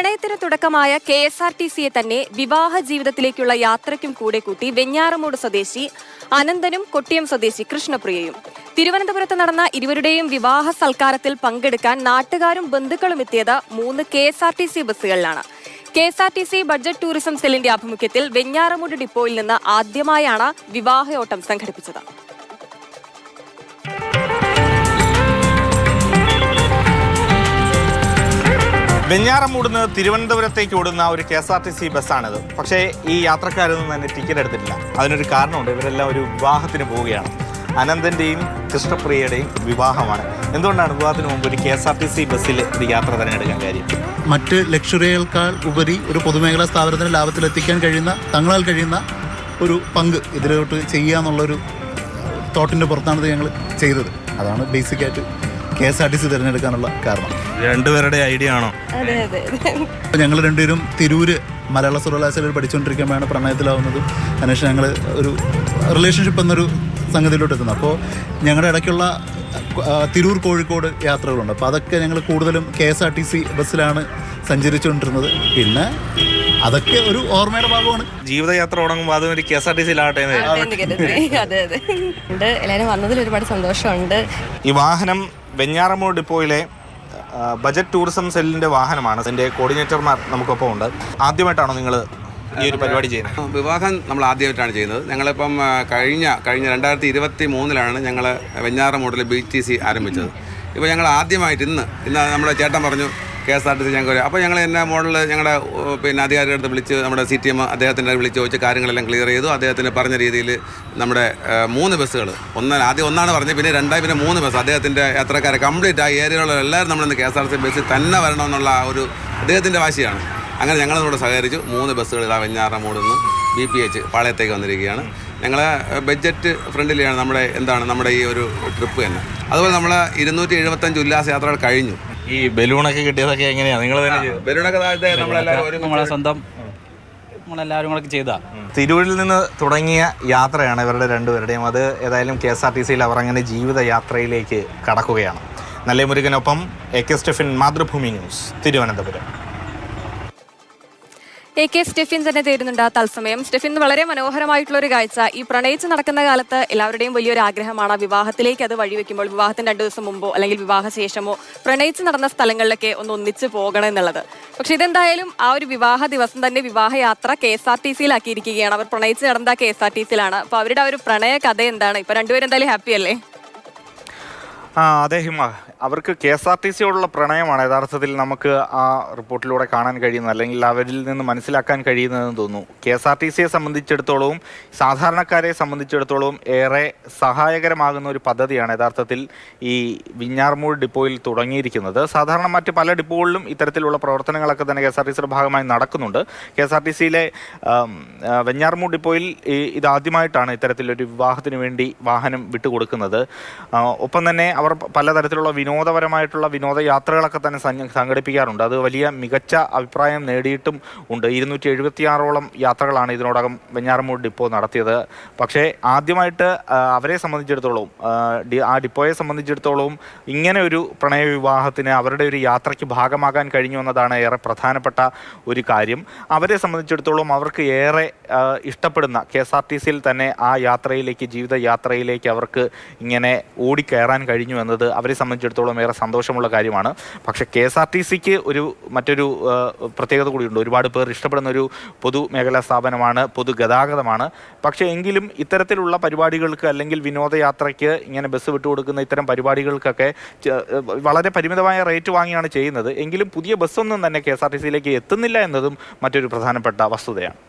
പ്രണയത്തിന് തുടക്കമായ KSRTCയെ തന്നെ വിവാഹ ജീവിതത്തിലേക്കുള്ള യാത്രയ്ക്കും കൂടെ കൂട്ടി വെഞ്ഞാറമൂട് സ്വദേശി അനന്തനും കൊട്ടിയം സ്വദേശി കൃഷ്ണപ്രിയയും. തിരുവനന്തപുരത്ത് നടന്ന ഇരുവരുടെയും വിവാഹ സൽക്കാരത്തിൽ പങ്കെടുക്കാൻ നാട്ടുകാരും ബന്ധുക്കളും എത്തിയത് 3 KSRTC ബസ്സുകളിലാണ്. KSRTC ബഡ്ജറ്റ് ടൂറിസം സെല്ലിന്റെ ആഭിമുഖ്യത്തിൽ വെഞ്ഞാറമൂട് ഡിപ്പോയിൽ നിന്ന് ആദ്യമായാണ് വിവാഹയോട്ടം സംഘടിപ്പിച്ചത്. വെഞ്ഞാറമൂടുന്ന് തിരുവനന്തപുരത്തേക്ക് ഓടുന്ന ഒരു KSRTC ബസ്സാണിത്. പക്ഷേ ഈ യാത്രക്കാരൊന്നും തന്നെ ടിക്കറ്റ് എടുത്തിട്ടില്ല. അതിനൊരു കാരണമുണ്ട്. ഇവരെല്ലാം ഒരു വിവാഹത്തിന് പോവുകയാണ്. അനന്തൻ്റെയും കൃഷ്ണപ്രിയയുടെയും വിവാഹമാണ്. എന്തുകൊണ്ടാണ് വിവാഹത്തിന് മുമ്പ് ഒരു KSRTC ബസ്സിൽ ഒരു യാത്ര തിരഞ്ഞെടുക്കാൻ കാര്യം? മറ്റ് ലക്ഷറികൾക്കാൾ ഉപരി ഒരു പൊതുമേഖലാ സ്ഥാപനത്തിന് ലാഭത്തിലെത്തിക്കാൻ കഴിയുന്ന തങ്ങളാൽ കഴിയുന്ന ഒരു പങ്ക് ഇതിലോട്ട് ചെയ്യുക എന്നുള്ളൊരു തോട്ടിൻ്റെ പുറത്താണ് ഞങ്ങൾ ചെയ്തത്. അതാണ് ബേസിക്കായിട്ട് KSRTC തിരഞ്ഞെടുക്കാനുള്ള കാരണം. രണ്ടുപേരുടെ ഐഡിയ ആണോ? ഞങ്ങൾ രണ്ടുപേരും തിരൂര് മലയാള സർവകലാശാലയിൽ പഠിച്ചുകൊണ്ടിരിക്കുമ്പോഴാണ് പ്രണയത്തിലാവുന്നതും അതിനുശേഷം ഞങ്ങൾ ഒരു റിലേഷൻഷിപ്പ് എന്നൊരു സംഗതിയിലോട്ട് എത്തുന്നത്. അപ്പോൾ ഞങ്ങളുടെ ഇടയ്ക്കുള്ള തിരൂർ കോഴിക്കോട് യാത്രകളുണ്ട്. അപ്പോൾ അതൊക്കെ ഞങ്ങൾ കൂടുതലും KSRTC ബസ്സിലാണ് സഞ്ചരിച്ചുകൊണ്ടിരുന്നത്. പിന്നെ അതൊക്കെ ഒരു ഓർമ്മയുടെ ഭാഗമാണ്. ജീവിതയാത്ര തുടങ്ങുമ്പോൾ അതും ഒരു KSRTCയിലാവട്ടെ. എല്ലാവരും വന്നതിൽ ഒരുപാട് സന്തോഷമുണ്ട്. ഈ വാഹനം വെഞ്ഞാറമൂട് ഡിപ്പോയിലെ ബജറ്റ് ടൂറിസം സെല്ലിൻ്റെ വാഹനമാണ്. അതിൻ്റെ കോർഡിനേറ്റർമാർ നമുക്കൊപ്പം ഉണ്ട്. ആദ്യമായിട്ടാണോ നിങ്ങൾ ഈ ഒരു പരിപാടി ചെയ്യുന്നത്? വിവാഹം നമ്മൾ ആദ്യമായിട്ടാണ് ചെയ്യുന്നത്. ഞങ്ങളിപ്പം കഴിഞ്ഞ 2023 ഞങ്ങൾ വെഞ്ഞാറമൂടിൽ BTC ആരംഭിച്ചത്. ഇപ്പോൾ ഞങ്ങൾ ആദ്യമായിട്ട് ഇന്ന് നമ്മുടെ ചേട്ടൻ പറഞ്ഞു KSRTC ഞങ്ങൾക്ക്. അപ്പോൾ ഞങ്ങൾ എന്നെ മോഡൽ ഞങ്ങളുടെ അധികാരികളുടെ അടുത്ത് വിളിച്ച് നമ്മുടെ CTM അദ്ദേഹത്തിൻ്റെ വിളിച്ച് ചോദിച്ച് കാര്യങ്ങളെല്ലാം ക്ലിയർ ചെയ്തു. അദ്ദേഹത്തിന് പറഞ്ഞ രീതിയിൽ നമ്മുടെ 3 ബസ്സുകൾ ആദ്യം ഒന്നാണ് പറഞ്ഞത്, പിന്നെ 2, പിന്നെ 3 ബസ് അദ്ദേഹത്തിൻ്റെ യാത്രക്കാരെ കംപ്ലീറ്റ് ആ ഏരിയയിലുള്ള എല്ലാവരും നമ്മളിന്ന് KSRTC ബസ്സിൽ തന്നെ വരണമെന്നുള്ള ഒരു അദ്ദേഹത്തിൻ്റെ വാശിയാണ്. അങ്ങനെ ഞങ്ങളതിനോട് സഹകരിച്ചു. 3 ബസ്സുകൾ ഇതാ വെഞ്ഞാറമൂട് നിന്ന് BPH പാളയത്തേക്ക് വന്നിരിക്കുകയാണ്. ഞങ്ങൾ ബഡ്ജറ്റ് ഫ്രണ്ട്ലിയാണ് നമ്മുടെ ഈ ഒരു ട്രിപ്പ് തന്നെ. അതുപോലെ നമ്മൾ 275 ഉല്ലാസ യാത്രകൾ കഴിഞ്ഞു. ഈ ബലൂണൊക്കെ കിട്ടിയതൊക്കെ എങ്ങനെയാണ് നിങ്ങൾ തന്നെ? ബലൂണൊക്കെ നമ്മളെ സ്വന്തം നമ്മളെല്ലാവരും കൂടെ ചെയ്താ. തിരൂരിൽ നിന്ന് തുടങ്ങിയ യാത്രയാണ് ഇവരുടെ രണ്ടുപേരുടെയും. അത് ഏതായാലും KSRTCയിൽ അവർ അങ്ങനെ ജീവിത യാത്രയിലേക്ക് കടക്കുകയാണ്. നല്ല മുരുകനൊപ്പം AK Stephin, Mathrubhumi news, Thiruvananthapuram. AK Stephin തന്നെ തരുന്നുണ്ട് തത്സമയം. സ്റ്റെഫിൻ, വളരെ മനോഹരമായിട്ടുള്ള ഒരു കാഴ്ച. ഈ പ്രണയിച്ച് നടക്കുന്ന കാലത്ത് എല്ലാവരുടെയും വലിയൊരു ആഗ്രഹമാണ് വിവാഹത്തിലേക്ക് അത് വഴിവെക്കുമ്പോൾ, വിവാഹത്തിന് 2 ദിവസം മുമ്പോ അല്ലെങ്കിൽ വിവാഹ ശേഷമോ പ്രണയിച്ച് നടന്ന സ്ഥലങ്ങളിലൊക്കെ ഒന്ന് ഒന്നിച്ച് പോകണം എന്നുള്ളത്. പക്ഷെ ഇതെന്തായാലും ആ ഒരു വിവാഹ ദിവസം തന്നെ വിവാഹ യാത്ര KSRTCയിലാക്കിയിരിക്കുകയാണ്. അവർ പ്രണയിച്ച് നടന്ന KSRTCയിലാണ്. അപ്പോൾ അവരുടെ ആ ഒരു പ്രണയ കഥ എന്താണ്? ഇപ്പൊ രണ്ടുപേരും എന്തായാലും ഹാപ്പി അല്ലേ? അതെ ഹിമ, അവർക്ക് KSRTCയോടുള്ള പ്രണയമാണ് യഥാർത്ഥത്തിൽ നമുക്ക് ആ റിപ്പോർട്ടിലൂടെ കാണാൻ കഴിയുന്നത്, അല്ലെങ്കിൽ അവരിൽ നിന്ന് മനസ്സിലാക്കാൻ കഴിയുന്നതെന്ന് തോന്നുന്നു. KSRTCയെ സംബന്ധിച്ചിടത്തോളവും സാധാരണക്കാരെ സംബന്ധിച്ചിടത്തോളവും ഏറെ സഹായകരമാകുന്ന ഒരു പദ്ധതിയാണ് യഥാർത്ഥത്തിൽ ഈ വെഞ്ഞാറമൂട് ഡിപ്പോയിൽ തുടങ്ങിയിരിക്കുന്നത്. സാധാരണ മറ്റ് പല ഡിപ്പോകളിലും ഇത്തരത്തിലുള്ള പ്രവർത്തനങ്ങളൊക്കെ തന്നെ KSRTCയുടെ ഭാഗമായി നടക്കുന്നുണ്ട്. KSRTCയിലെ വെഞ്ഞാറമൂട് ഡിപ്പോയിൽ ഇതാദ്യമായിട്ടാണ് ഇത്തരത്തിലൊരു വിവാഹത്തിന് വേണ്ടി വാഹനം വിട്ടുകൊടുക്കുന്നത്. ഒപ്പം തന്നെ അവർ പലതരത്തിലുള്ള വിനോദപരമായിട്ടുള്ള വിനോദയാത്രകളൊക്കെ തന്നെ സംഘടിപ്പിക്കാറുണ്ട്. അത് വലിയ മികച്ച അഭിപ്രായം നേടിയിട്ടും ഉണ്ട്. 276ഓളം യാത്രകളാണ് ഇതിനോടകം വെഞ്ഞാറമൂട് ഡിപ്പോ നടത്തിയത്. പക്ഷേ ആദ്യമായിട്ട് അവരെ സംബന്ധിച്ചിടത്തോളം, ആ ഡിപ്പോയെ സംബന്ധിച്ചിടത്തോളം ഇങ്ങനെ ഒരു പ്രണയ വിവാഹത്തിന് അവരുടെ ഒരു യാത്രയ്ക്ക് ഭാഗമാകാൻ കഴിഞ്ഞു എന്നതാണ് ഏറെ പ്രധാനപ്പെട്ട ഒരു കാര്യം. അവരെ സംബന്ധിച്ചിടത്തോളം അവർക്ക് ഏറെ ഇഷ്ടപ്പെടുന്ന KSRTCയിൽ തന്നെ ആ യാത്രയിലേക്ക്, ജീവിത യാത്രയിലേക്ക് അവർക്ക് ഇങ്ങനെ ഓടിക്കയറാൻ കഴിഞ്ഞു എന്നത് അവരെ സംബന്ധിച്ചിടത്തോളം ഏറെ സന്തോഷമുള്ള കാര്യമാണ്. പക്ഷേ KSRTCക്ക് മറ്റൊരു പ്രത്യേകത കൂടിയുണ്ട്. ഒരുപാട് പേർ ഇഷ്ടപ്പെടുന്ന ഒരു പൊതുമേഖലാ സ്ഥാപനമാണ്, പൊതുഗതാഗതമാണ്. പക്ഷേ എങ്കിലും ഇത്തരത്തിലുള്ള പരിപാടികൾക്ക് അല്ലെങ്കിൽ വിനോദയാത്രയ്ക്ക് ഇങ്ങനെ ബസ് വിട്ടുകൊടുക്കുന്ന ഇത്തരം പരിപാടികൾക്കൊക്കെ വളരെ പരിമിതമായ റേറ്റ് വാങ്ങിയാണ് ചെയ്യുന്നത്. എങ്കിലും പുതിയ ബസ്സൊന്നും തന്നെ KSRTCയിലേക്ക് എത്തുന്നില്ല എന്നതും മറ്റൊരു പ്രധാനപ്പെട്ട വസ്തുതയാണ്.